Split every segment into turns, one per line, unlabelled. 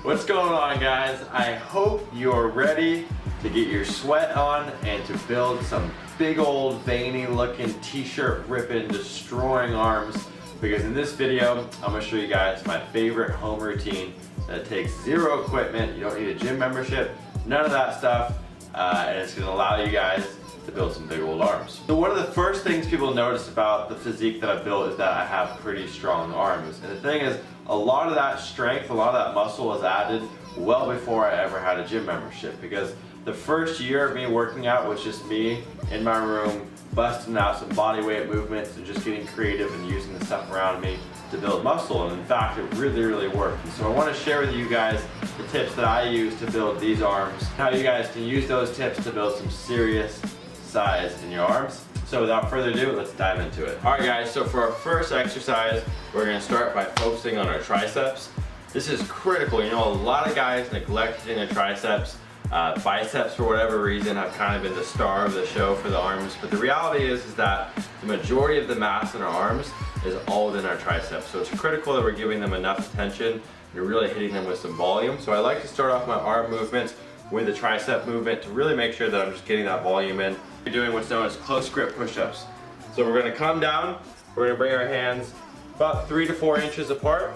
What's going on, guys? I hope you're ready to get your sweat on and to build some big old veiny looking t-shirt ripping destroying arms, because in this video I'm going to show you guys my favorite home routine that takes zero equipment. You don't need a gym membership, none of that stuff, and it's going to allow you guys to build some big old arms. So one of the first things people notice about the physique that I built is that I have pretty strong arms. And the thing is, a lot of that strength, a lot of that muscle was added well before I ever had a gym membership, because the first year of me working out was just me in my room busting out some body weight movements and just getting creative and using the stuff around me to build muscle. And in fact, it really worked. And so I want to share with you guys the tips that I use to build these arms, how you guys can use those tips to build some serious size in your arms. So without further ado, let's dive into it. Alright guys, so for our first exercise, we're going to start by focusing on our triceps. This is critical. You know, a lot of guys neglect hitting their triceps. Biceps, for whatever reason, have kind of been the star of the show for the arms, but the reality is that the majority of the mass in our arms is all within our triceps. So it's critical that we're giving them enough attention and really hitting them with some volume. So I like to start off my arm movements with a tricep movement to really make sure that I'm just getting that volume in. We're doing what's known as close grip push-ups. So we're going to come down, we're going to bring our hands about 3 to 4 inches apart.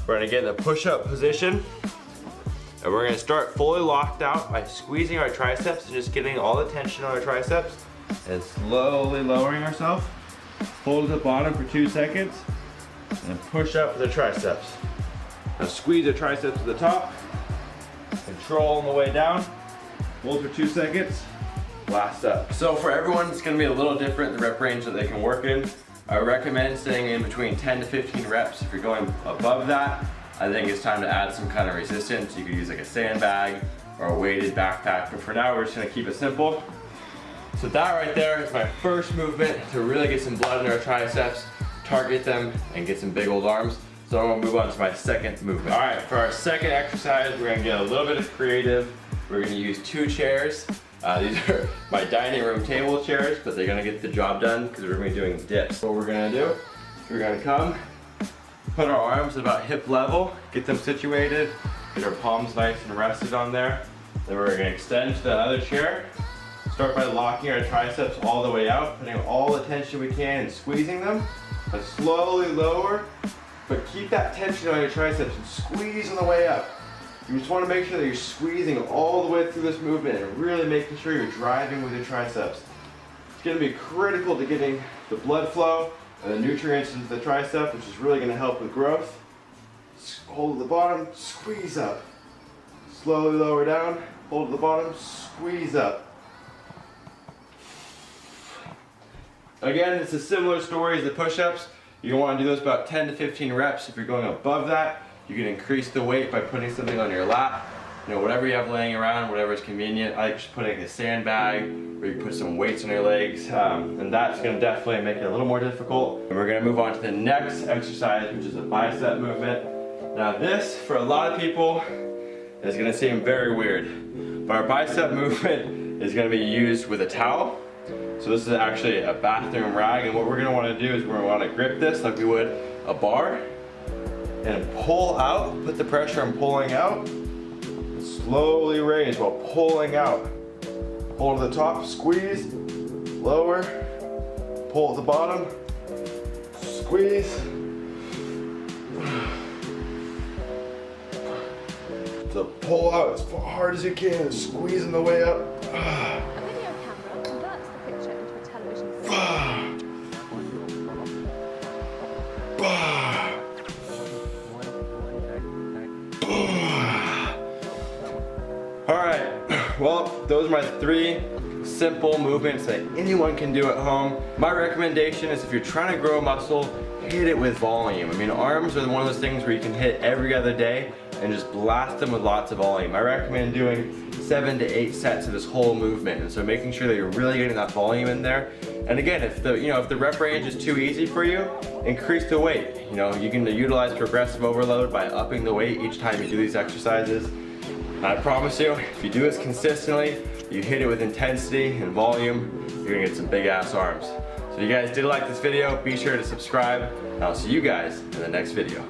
We're going to get in the push-up position, and we're going to start fully locked out by squeezing our triceps and just getting all the tension on our triceps and slowly lowering ourselves. Hold at the bottom for 2 seconds and push up for the triceps. Now squeeze the triceps to the top, control on the way down, hold for 2 seconds, blast up. So for everyone, it's going to be a little different, the rep range that they can work in. I recommend staying in between 10 to 15 reps. If you're going above that, I think it's time to add some kind of resistance. You could use like a sandbag or a weighted backpack, but for now we're just going to keep it simple. So that right there is my first movement to really get some blood in our triceps, target them, and get some big old arms. So I'm going to move on to my second movement. All right, for our second exercise, we're going to get a little bit of creative. We're going to use 2 chairs. These are my dining room table chairs, but they're going to get the job done because we're going to be doing dips. What we're going to do, we're going to come, put our arms at about hip level, get them situated, get our palms nice and rested on there. Then we're going to extend to that other chair. Start by locking our triceps all the way out, putting all the tension we can and squeezing them. And slowly lower, but keep that tension on your triceps and squeeze on the way up. You just want to make sure that you're squeezing all the way through this movement and really making sure you're driving with your triceps. It's going to be critical to getting the blood flow and the nutrients into the tricep, which is really going to help with growth. Hold at the bottom, squeeze up. Slowly lower down, hold at the bottom, squeeze up. Again, it's a similar story as the push-ups. You want to do this about 10 to 15 reps. If you're going above that, you can increase the weight by putting something on your lap. You know, whatever you have laying around, whatever is convenient. I like just putting a sandbag, or you can put some weights on your legs, and that's going to definitely make it a little more difficult. And we're going to move on to the next exercise, which is a bicep movement. Now this, for a lot of people, is going to seem very weird, but our bicep movement is going to be used with a towel. So this is actually a bathroom rag, and what we're going to want to do is we're going to want to grip this like we would a bar, and pull out, put the pressure on pulling out, slowly raise while pulling out. Hold at the top, squeeze, lower, pull at the bottom, squeeze. So pull out as hard as you can, squeeze on the way up.
A video camera converts the picture into a television
Alright, well, those are my 3 simple movements that anyone can do at home. My recommendation is if you're trying to grow muscle, hit it with volume. I mean, arms are one of those things where you can hit every other day and just blast them with lots of volume. I recommend doing 7 to 8 sets of this whole movement, and so making sure that you're really getting that volume in there. And again, if the rep range is too easy for you, increase the weight. You know, you can utilize progressive overload by upping the weight each time you do these exercises. And I promise you, if you do this consistently, you hit it with intensity and volume, you're gonna get some big ass arms. So if you guys did like this video, be sure to subscribe, and I'll see you guys in the next video.